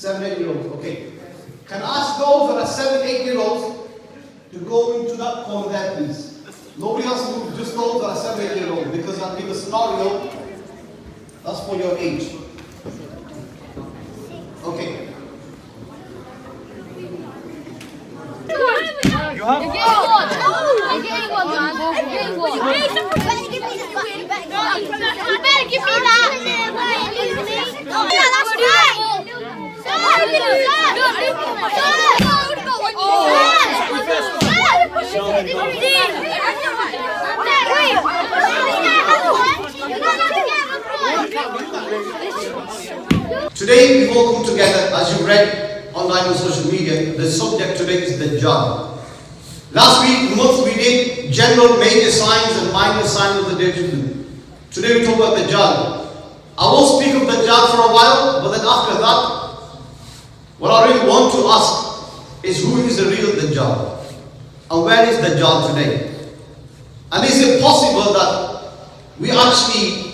7, 8-year-olds, okay. Can I ask those that are 7, 8-year-olds to go into that corner there, please? Nobody else move, just those that are 7, 8-year-olds, because I'll give a scenario that's for your age. Okay. You have You're getting one. You're getting one, man. You're getting one. You better give me that. You better give me that. Yeah, that's right. Today we've all come together, as you read online on social media. The subject today is Dajjal. Last month we did general major signs and minor signs of the Day of Judgment. Today we talk about Dajjal. I will speak of Dajjal for a while, but then after that, what I really want to ask is who is the real Dajjal? And where is Dajjal today? And is it possible that we actually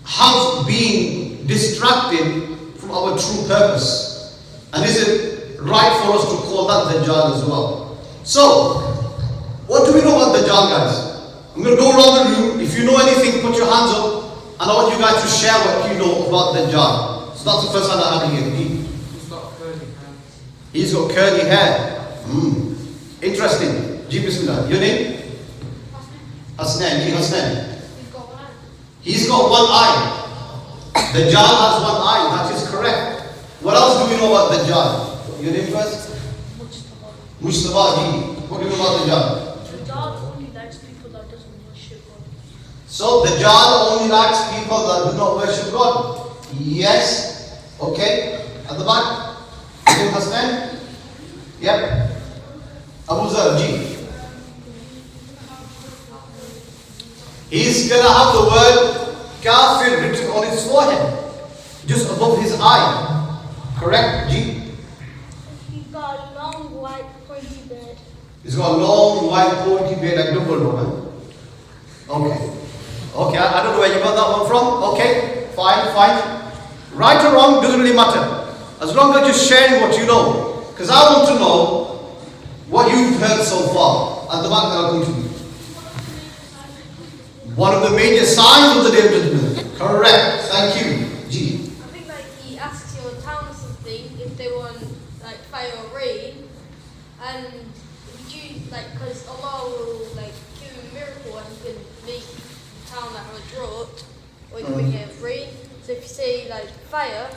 have been distracted from our true purpose? And is it right for us to call that Dajjal as well? So, what do we know about Dajjal, guys? I'm going to go around the room. If you know anything, put your hands up. And I want you guys to share what you know about Dajjal. So that's the first hand I have here. He's got curly hair. He's got curly hair. Interesting. Ji Bismillah. Your name? Hasnan. Ji Hasnan. He's got one eye. Dajjal has one eye. That is correct. What else do we know about Dajjal? Your name first? Mustafa. Ji. What do you know about Dajjal? Dajjal only likes people that doesn't worship God. So Dajjal only likes people that do not worship God. Yes. Okay. At the back. Your name Hasnan? Yep. Abu Zar. Ji. He's gonna have the word Kafir written on his forehead, just above his eye. Correct, G? He's got a long white pointy beard. He's got a long white pointy beard like Dumbledore. Okay. Okay, I don't know where you got that one from. Okay, fine. Right or wrong doesn't really matter. As long as you're sharing what you know. Because I want to know what you've heard so far. At the back, I'll come to you. One of the major signs of the Day of Judgment. Correct. Thank you. G. I think like he asks your town or something if they want like fire or rain, and you like because Allah will like give him a miracle and he can make the town like have a drought or he can make it rain. So if you say like fire,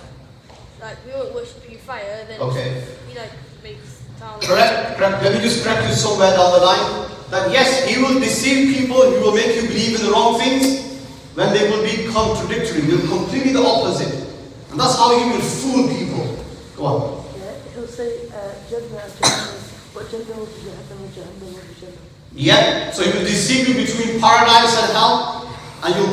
like we won't worship you fire, then Okay. he like makes the town. Correct. Let me just correct you somewhere down the line. That yes, he will deceive people, he will make you believe in the wrong things when they will be contradictory, they will completely the opposite. And that's how he will fool people. Go on. Yeah, he'll say Jannah, Jannah, but Jannah will be Jahannam, and Jahannam will be Jannah. Yeah, so he will deceive you between paradise and hell, and you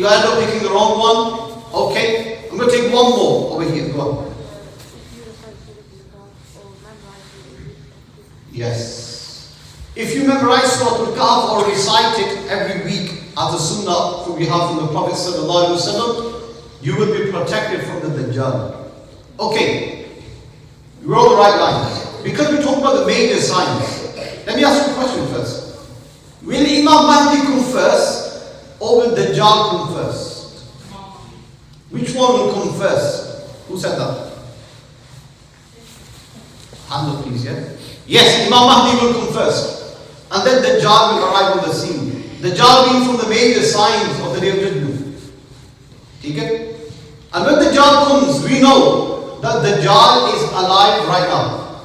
end up picking the wrong one. Okay, I'm going to take one more over here. Go on. Yes. If you memorize Surah Al-Kahf or recite it every week as a sunnah we have from the Prophet sallallahu alaihi wasallam, you will be protected from the Dajjal. Okay, we're on the right line. Because we talk about the major signs, let me ask you a question first. Will Imam Mahdi come first or will Dajjal come first? Which one will come first? Who said that? Hand up please, yeah? Yes, Imam Mahdi will come first. And then Dajjal will arrive on the scene. Dajjal being from the major signs of the Day of Judgment. Okay? And when Dajjal comes, we know that Dajjal is alive right now.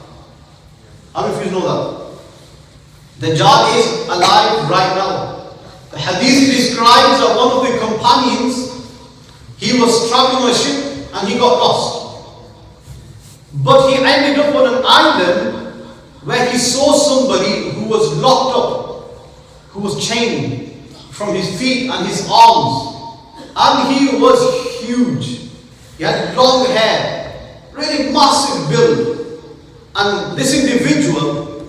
How many of you know that? Dajjal is alive right now. The hadith describes that one of the companions, he was traveling on a ship and he got lost. But he ended up on an island where he saw somebody who was locked up, who was chained from his feet and his arms. And he was huge. He had long hair, really massive build. And this individual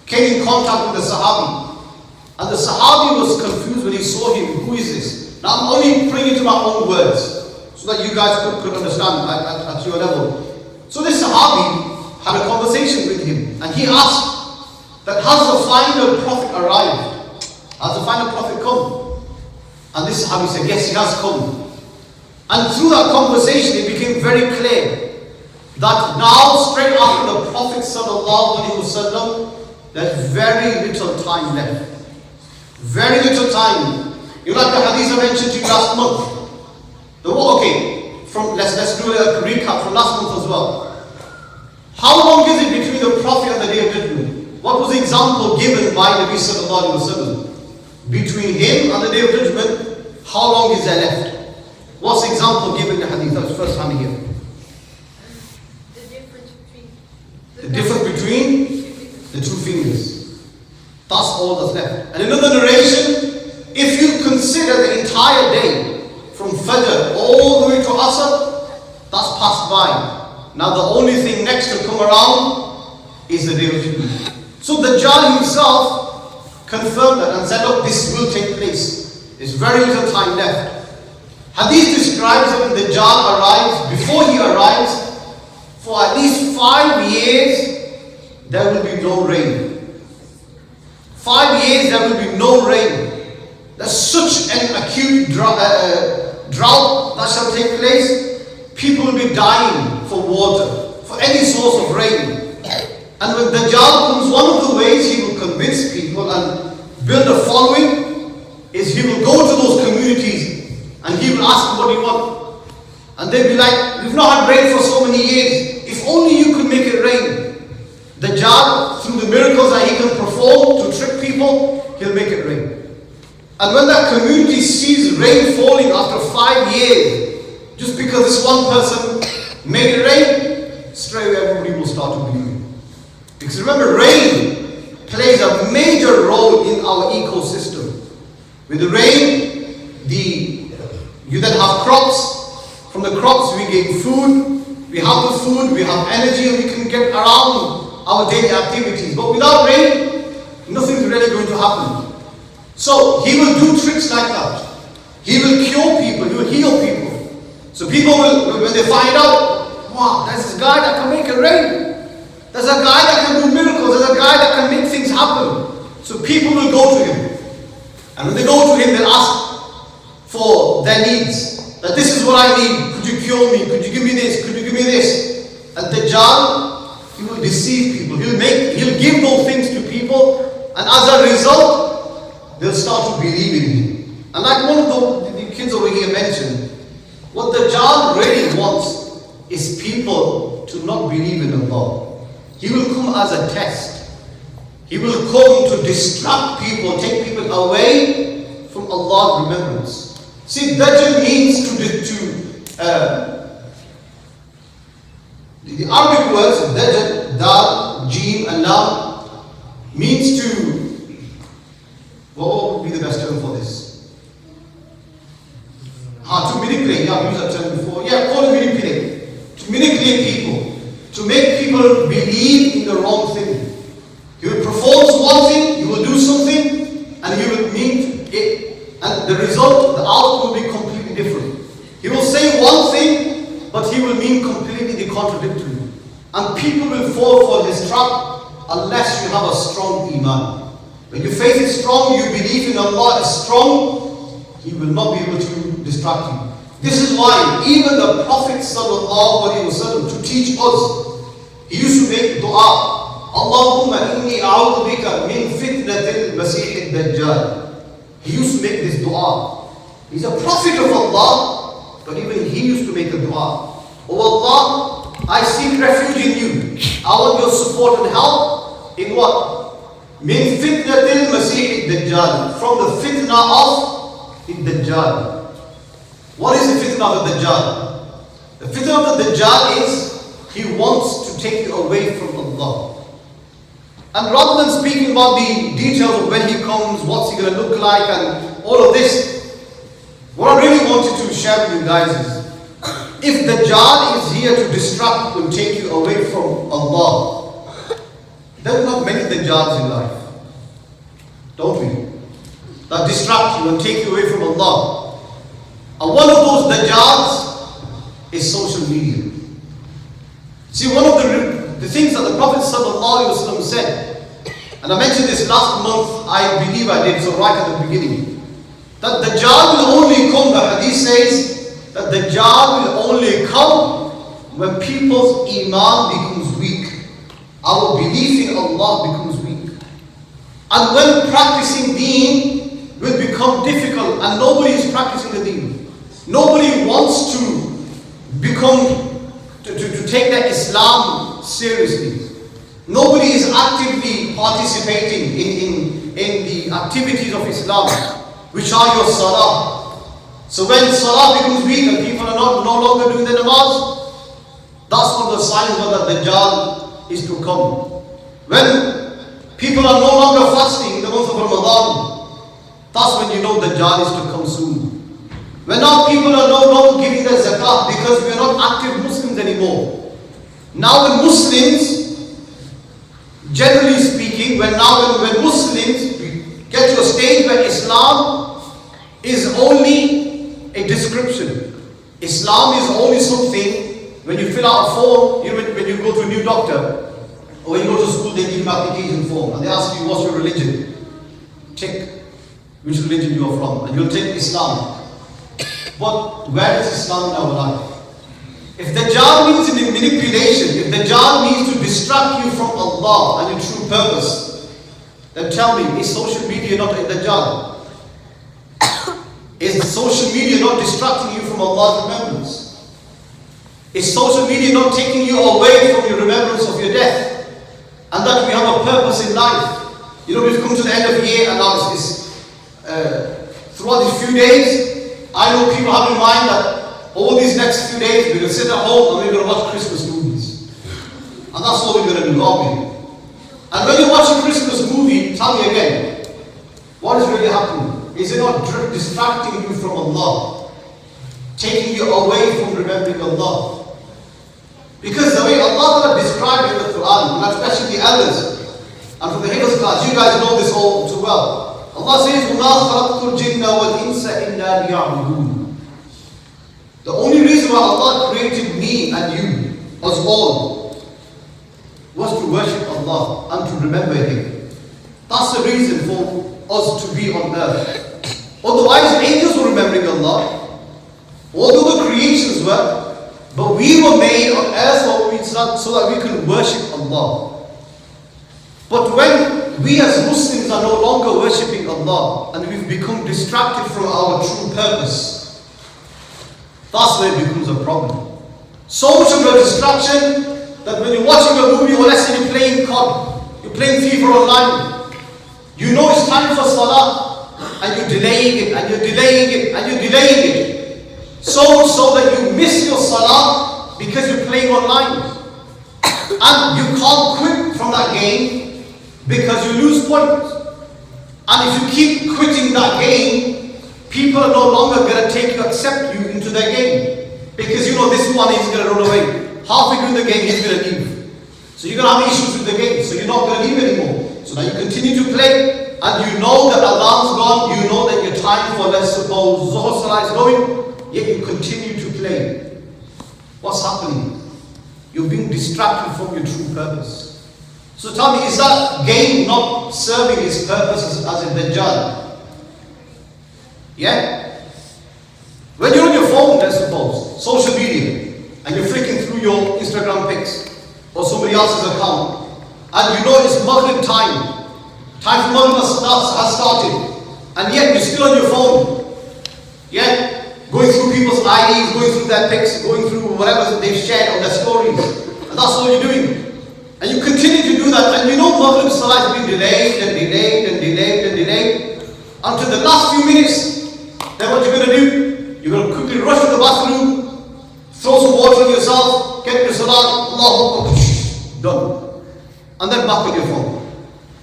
came in contact with the Sahabi. And the Sahabi was confused when he saw him. Who is this? Now I'm only putting it to my own words. so that you guys could understand at your level. So this Sahabi had a conversation with him, and he asked that has the final prophet arrived? Has the final prophet come? And this Sahabi said, yes, he has come. And through that conversation, it became very clear that now, straight after the Prophet ﷺ, there's very little time left. Very little time. You like the hadith I mentioned to you last month. Let's do a recap from last month as well. How long is it between the Prophet and the Day of Judgment? What was the example given by Nabi sallallahu alaihi wasallam? Between him and the Day of Judgment, how long is there left? What's the example given in the hadith? That was the first time here. The difference between the two fingers. That's all that's left. And another narration, if you consider the entire day, from Fajr all the way to Asr, that's passed by. Now the only thing next to come around is the Day of Judgment. So Dajjal himself confirmed that and said, look, this will take place. There's very little time left. Hadith describes that when Dajjal arrives, before he arrives, for at least 5 years, there will be no rain. 5 years, there will be no rain. There's such an acute drought that shall take place. People will be dying for water, for any source of rain. And when Dajjal comes, one of the ways he will convince people and build a following is he will go to those communities and he will ask them, what do you want? And they'll be like, we've not had rain for so many years. If only you could make it rain. Dajjal, through the miracles that he can perform to trick people, he'll make it rain. And when that community sees rain falling after 5 years, just because this one person made it rain, straight away everybody will start to believe it. Because remember, rain plays a major role in our ecosystem. With the rain, you then have crops. From the crops we gain food. We have the food, we have energy, and we can get around our daily activities. But without rain, nothing's really going to happen. So he will do tricks like that. He will cure people, he will heal people. So people will, when they find out, wow, there's this guy that can make it rain. There's a guy that can do miracles. There's a guy that can make things happen. So people will go to him. And when they go to him, they'll ask for their needs. That this is what I need. Could you cure me? Could you give me this? Could you give me this? And Dajjal, he will deceive people. He'll give those things to people. And as a result, they'll start to believe in him. And like one of the kids over here mentioned, what Dajjal really wants is people to not believe in Allah. He will come as a test. He will come to distract people, take people away from Allah's remembrance. See, Dajjal means the Arabic words, Dajjal, Dal, Jim, and Lam, means to, what would be the best term for this? To manipulate, I've used that term before. Yeah, call it manipulate. To manipulate people. To make people believe in the wrong thing. He will perform one thing, he will do something, and he will mean it. And the result, the outcome will be completely different. He will say one thing, but he will mean completely the contradictory. And people will fall for his trap unless you have a strong iman. When your faith is strong, your belief in Allah is strong, he will not be able to distract you. This is why even the Prophet ﷺ, to teach us, he used to make dua. Allahumma inni a'udhu bika min fitnatil masih ad-dajjal. He used to make this dua. He's a prophet of Allah, but even he used to make a dua. Oh Allah, I seek refuge in you. I want your support and help in what? Min fitnatil masih ad-dajjal. From the fitna of the Dajjal. What is the fitna of the Dajjal? The fitna of the Dajjal is he wants to take you away from Allah. And rather than speaking about the details of when he comes, what's he going to look like, and all of this, what I really wanted to share with you guys is, if Dajjal is here to distract you and take you away from Allah, there are not many Dajjals in life, don't we? That distract you and take you away from Allah. And one of those Dajjals is social media. See, one of the things that the Prophet ﷺ said, and I mentioned this last month, I believe I did, so right at the beginning, that Dajjal will only come, the hadith says, that Dajjal will only come when people's iman becomes weak. Our belief in Allah becomes weak. And when practicing deen will become difficult, and nobody is practicing the deen. Nobody wants to take their Islam seriously. Nobody is actively participating in the activities of Islam, which are your salah. So when salah becomes weak and people are no longer doing the namaz, that's one of the signs that Dajjal is to come. When people are no longer fasting in the month of Ramadan, that's when you know Dajjal is to come soon. When now people are no longer giving their zakat because we are not active Muslims anymore. Now when Muslims, generally speaking, when Muslims get to a stage where Islam is only a description. Islam is only something, when you fill out a form, when you go to a new doctor, or when you go to school, they give you an application form, and they ask you, what's your religion? Tick which religion you are from, and you'll take Islam. But where is Islam in our life? If Dajjal means in manipulation, if Dajjal means to distract you from Allah and your true purpose, then tell me, is social media not a Dajjal? Is social media not distracting you from Allah's remembrance? Is social media not taking you away from your remembrance of your death? And that we have a purpose in life. You know, we've come to the end of the year, and now throughout these few days, I know people have in mind that all these next few days we're going to sit at home and we're going to watch Christmas movies. And that's all we're going to do, aren't we? And when you watch a Christmas movie, tell me again, what is really happening? Is it not distracting you from Allah? Taking you away from remembering Allah? Because the way Allah described in the Quran, and especially the elders, and from the Hifz class, you guys know this all too well. Allah says, وَمَا خَلَقْتُ الْجِنَّ وَالْإِنسَ إِلَّا لِيَعْبُدُونَ. The only reason why Allah created me and you, us all, was to worship Allah and to remember Him. That's the reason for us to be on earth. Otherwise, angels were remembering Allah. All the other creations were, but we were made on earth so that we can worship Allah. But when we as Muslims are no longer worshipping Allah and we've become distracted from our true purpose, that's where it becomes a problem. So much of a distraction that when you're watching a movie, or let's say you're playing COD, you're playing FIFA online, you know it's time for Salah, and you're delaying it, and you're delaying it, and you're delaying it. So much so that you miss your Salah because you're playing online. And you can't quit from that game because you lose points. And if you keep quitting that game, people are no longer going to accept you into their game. Because you know this one is going to run away. Halfway through the game, he's going to leave. So you're going to have issues with the game. So you're not going to leave anymore. So now you continue to play, and you know that Allah's gone, you know that your time for, let's suppose, Zuhr Salah is going, yet you continue to play. What's happening? You're being distracted from your true purpose. So tell me, is that game not serving its purpose as a Dajjal? Yeah? When you're on your phone, let's suppose, social media, and you're flicking through your Instagram pics, or somebody else's account, and you know it's Maghrib time. Time for Maghrib has started, and yet you're still on your phone. Yeah? Going through people's IDs, going through their pics, going through whatever they've shared on their stories. And that's all you're doing. And you continue to do that, and you know Maghrib Salah has been delayed and delayed and delayed and delayed until the last few minutes. Then what you're going to do? You're going to quickly rush to the bathroom, throw some water on yourself, get your Salah, Allahu Akbar, done. And then back on your phone.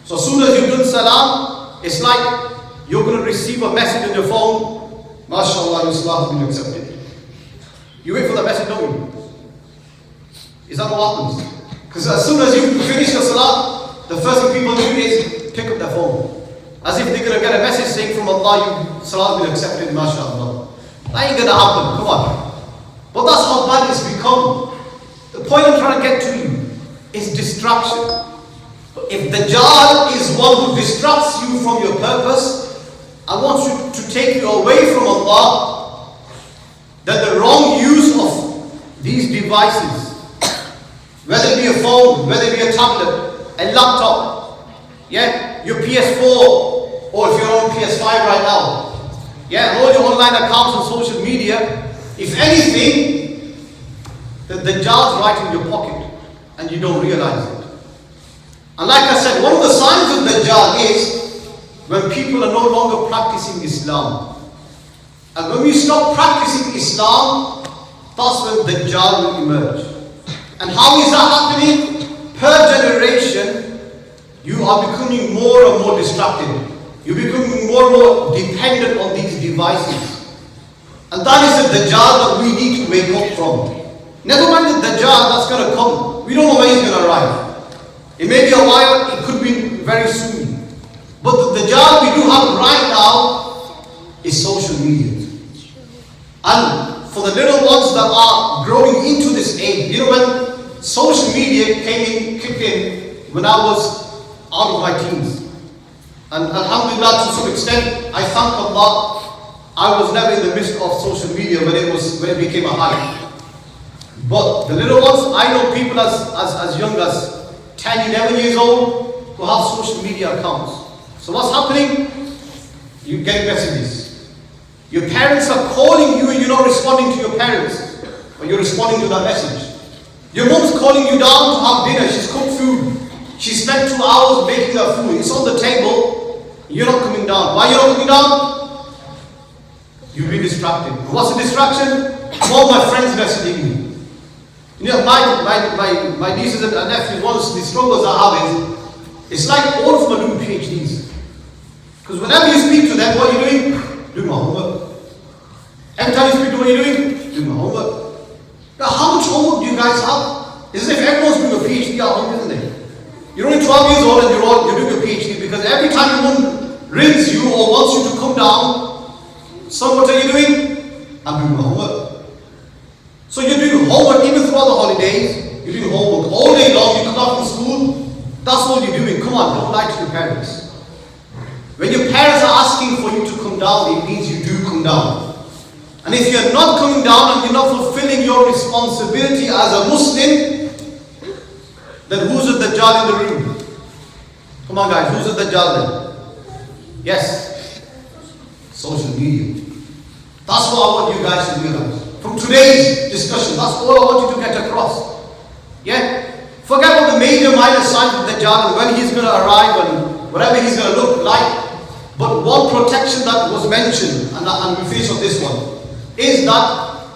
So as soon as you've done Salah, it's like you're going to receive a message on your phone, MashaAllah, your Salah has been accepted. You wait for the message, don't you? Is that what happens? Because as soon as you finish your Salah, the first thing people do is pick up their phone. As if they're going to get a message saying from Allah, your Salah has been accepted, MashaAllah. That ain't going to happen, come on. But that's how bad it's become. The point I'm trying to get to you is distraction. If Dajjal is one who distracts you from your purpose and wants you to take you away from Allah, then the wrong use of these devices, whether it be a phone, whether it be a tablet, a laptop, yeah, your PS4, or if you're on PS5 right now, yeah, all your online accounts on social media, if anything, the Dajjal's right in your pocket and you don't realize it. And like I said, one of the signs of Dajjal is when people are no longer practicing Islam. And when we stop practicing Islam, that's when Dajjal will emerge. And how is that happening? Per generation, you are becoming more and more distracted. You're becoming more and more dependent on these devices. And that is the Dajjal that we need to wake up from. Never mind the Dajjal that's going to come. We don't know when he's going to arrive. It may be a while, it could be very soon. But the Dajjal we do have right now is social media. And for the little ones that are growing into this age, you know, when social media kicked in when I was out of my teens. And alhamdulillah, to some extent, I thank Allah, I was never in the midst of social media when it became a hype. But the little ones, I know people as young as 10, 11 years old who have social media accounts. So what's happening? You get messages. Your parents are calling you and you're not responding to your parents, but you're responding to that message. Your mom's calling you down to have dinner. She's cooked food. She spent 2 hours making her food. It's on the table. You're not coming down. Why you're not coming down? You've been distracted. What's the distraction? All my friends messaging me. You know, my nieces and nephews, one of the struggles I have is, it's like all of them are doing PhDs. Because whenever you speak to them, what are you doing? Doing my homework. Every time you speak to what you're doing? Doing my homework. Now, how much homework do you guys have? It's as if everyone's doing a PhD at home, isn't it? You're only 12 years old and you're doing a PhD because every time your mom rings you or wants you to come down, son, what are you doing? I'm doing my homework. So you're doing homework even throughout the holidays. You're doing homework all day long. You come back from school. That's all you're doing. Come on, don't lie to your parents. When your parents are asking for you to come down, it means you do come down. And if you're not coming down and you're not fulfilling your responsibility as a Muslim, then who's the Dajjal in the room? Come on guys, who's the Dajjal then? Yes, social media. That's what I want you guys to realize. From today's discussion, that's all I want you to get across. Yeah? Forget about the major minor signs of Dajjal and when he's going to arrive and whatever he's going to look like. But one protection that was mentioned, and we finish on this one, is that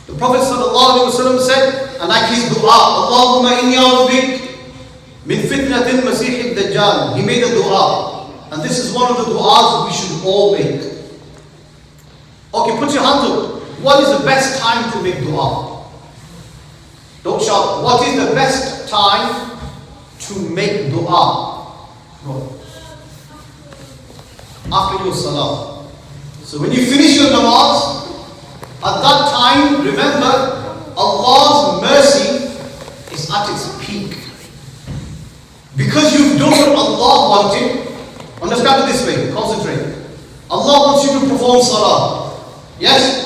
the Prophet ﷺ said, and like his dua, Allahumma inni a'udhu min fitnatil masih ad-dajjal. He made a dua. And this is one of the du'as we should all make. Okay, put your hands up. What is the best time to make dua? Don't shout. What is the best time to make dua? No. After your salah. So when you finish your namaz, at that time, remember, Allah's mercy is at its peak. Because you've done what Allah wanted, understand it this way, concentrate. Allah wants you to perform salah. Yes?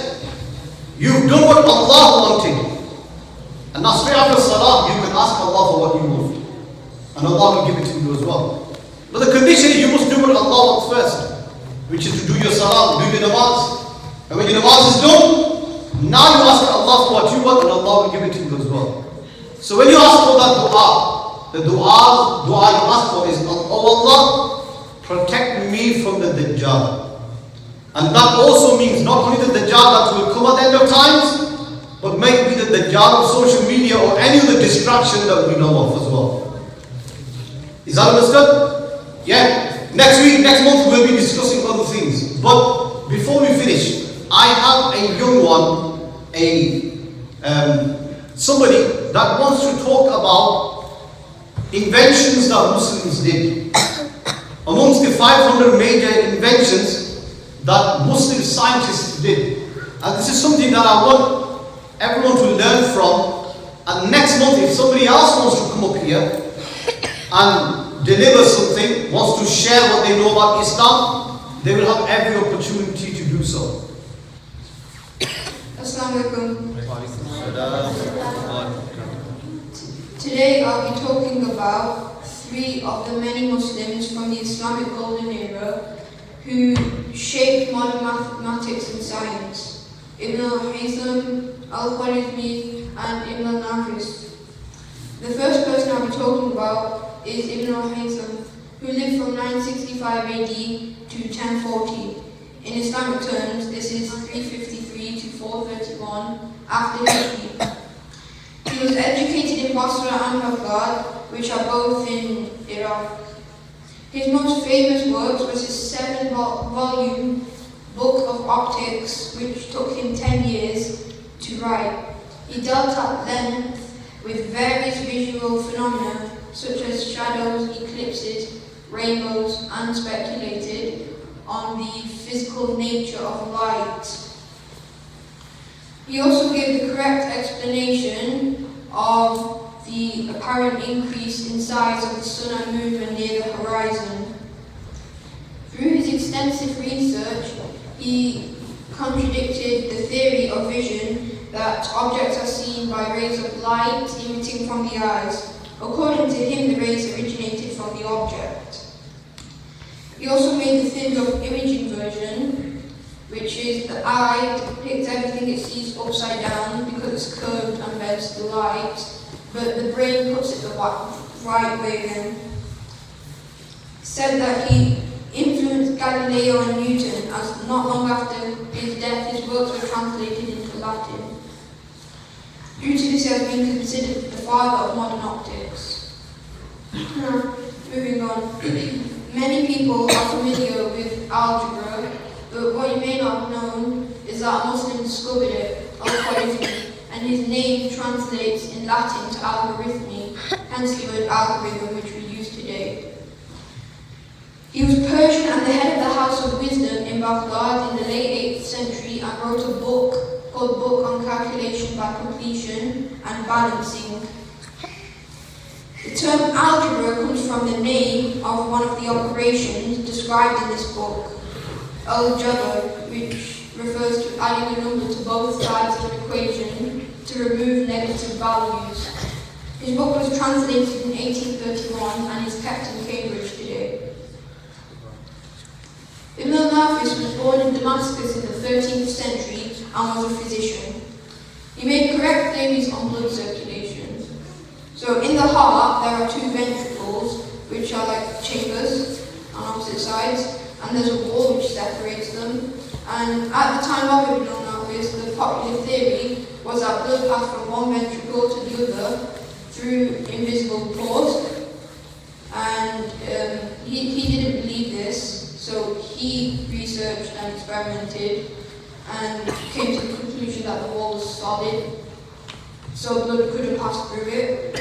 You've done what Allah wanted. And now straight after salah, you can ask Allah for what you want. And Allah will give it to you as well. But the condition is you must do what Allah wants first, which is to do your salah, do your namaz. And when your namaz is done, now you ask Allah for what you want and Allah will give it to you as well. So when you ask for that dua, the dua you ask for is, oh Allah, protect me from the Dajjal. And that also means not only the Dajjal that will come at the end of times, but maybe the Dajjal of social media or any of the distraction that we know of as well. Is that understood? Yeah. Next month we'll be discussing other things. But before we finish, I have a young one, somebody that wants to talk about inventions that Muslims did. Amongst the 500 major inventions that Muslim scientists did. And this is something that I want everyone to learn from, and next month if somebody else wants to come up here and deliver something, wants to share what they know about Islam, they will have every opportunity to do so. Assalamu alaikum. Today I'll be talking about 3 of the many Muslims from the Islamic Golden Era who shaped modern mathematics and science: Ibn al-Haytham, al-Khwarizmi and Ibn al-Nafis. The first person I'll be talking about is Ibn al-Haytham, who lived from 965 AD to 1040. In Islamic terms, this is 353 to 431 after Hijri. He was educated in Basra and Baghdad, which are both in Iraq. His most famous works was his 7-volume Book of Optics, which took him 10 years to write. He dealt at length with various visual phenomena such as shadows, eclipses, rainbows, and speculated on the physical nature of light. He also gave the correct explanation of the apparent increase in size of the sun and moon when near the horizon. Through his extensive research, he contradicted the theory of vision that objects are seen by rays of light emitting from the eyes. According to him, the rays originated from the object. He also made the theory of image inversion, which is the eye depicts everything it sees upside down because it's curved and bends the light, but the brain puts it the right way then. Said that he influenced Galileo and Newton, as not long after his death his works were translated into Latin. Due to this, he has been considered the father of modern optics. Moving on. Many people are familiar with algebra, but what you may not have known is that a Muslim discovered it, al-Khwarizmi, and his name translates in Latin to algorithmy, hence the word algorithm which we use today. He was Persian and the head of the House of Wisdom in Baghdad in the late 8th century and wrote a book called Book on Calculation by Completion and Balancing. The term algebra comes from the name of one of the operations described in this book, al-Jabr, which refers to adding a number to both sides of an equation to remove negative values. His book was translated in 1831 and is kept in Cambridge today. Ibn al-Nafis was born in Damascus in the 13th century and was a physician. He made correct theories on blood circulation. So in the heart there are 2 ventricles, which are like chambers on opposite sides, and there's a wall which separates them. And at the time of Ibn al-Nafis, the popular theory was that blood passed from one ventricle to the other through invisible pores. And he didn't believe this, so he researched and experimented and came to the conclusion that the wall was solid, so blood couldn't pass through it.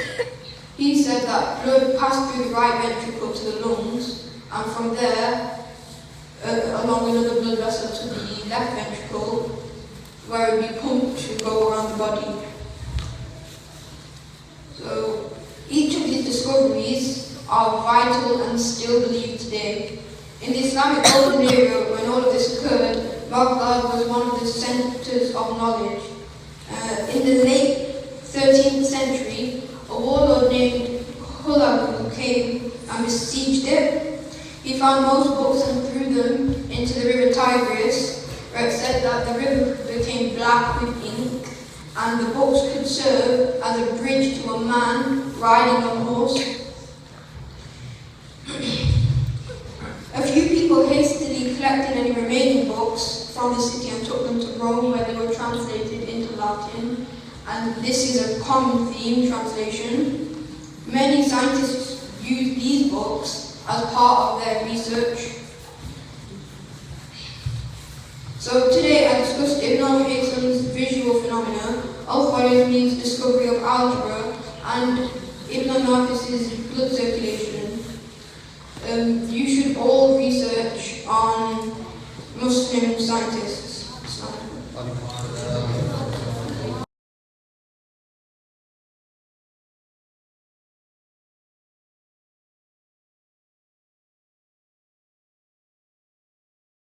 He said that blood passed through the right ventricle to the lungs, and from there along another blood vessel to the left ventricle, where it would be pumped to go around the body. So each of these discoveries are vital and still believed today. In the Islamic Golden Era, when all of this occurred, Baghdad was one of the centers of knowledge. In the late 13th century, a warlord named Hulagu came and besieged it. He found most books and threw them into the river Tigris, where it said that the river became black with ink, and the books could serve as a bridge to a man riding on a horse. A few people hastily collected any remaining books from the city and took them to Rome, where they were translated into Latin, and this is a common theme translation. Many scientists use these books as part of their research. So today I discussed Ibn al-Haytham's visual phenomena, al-Khwarizmi's discovery of algebra, and Ibn al-Nafis's blood circulation. You should all research on Muslim scientists.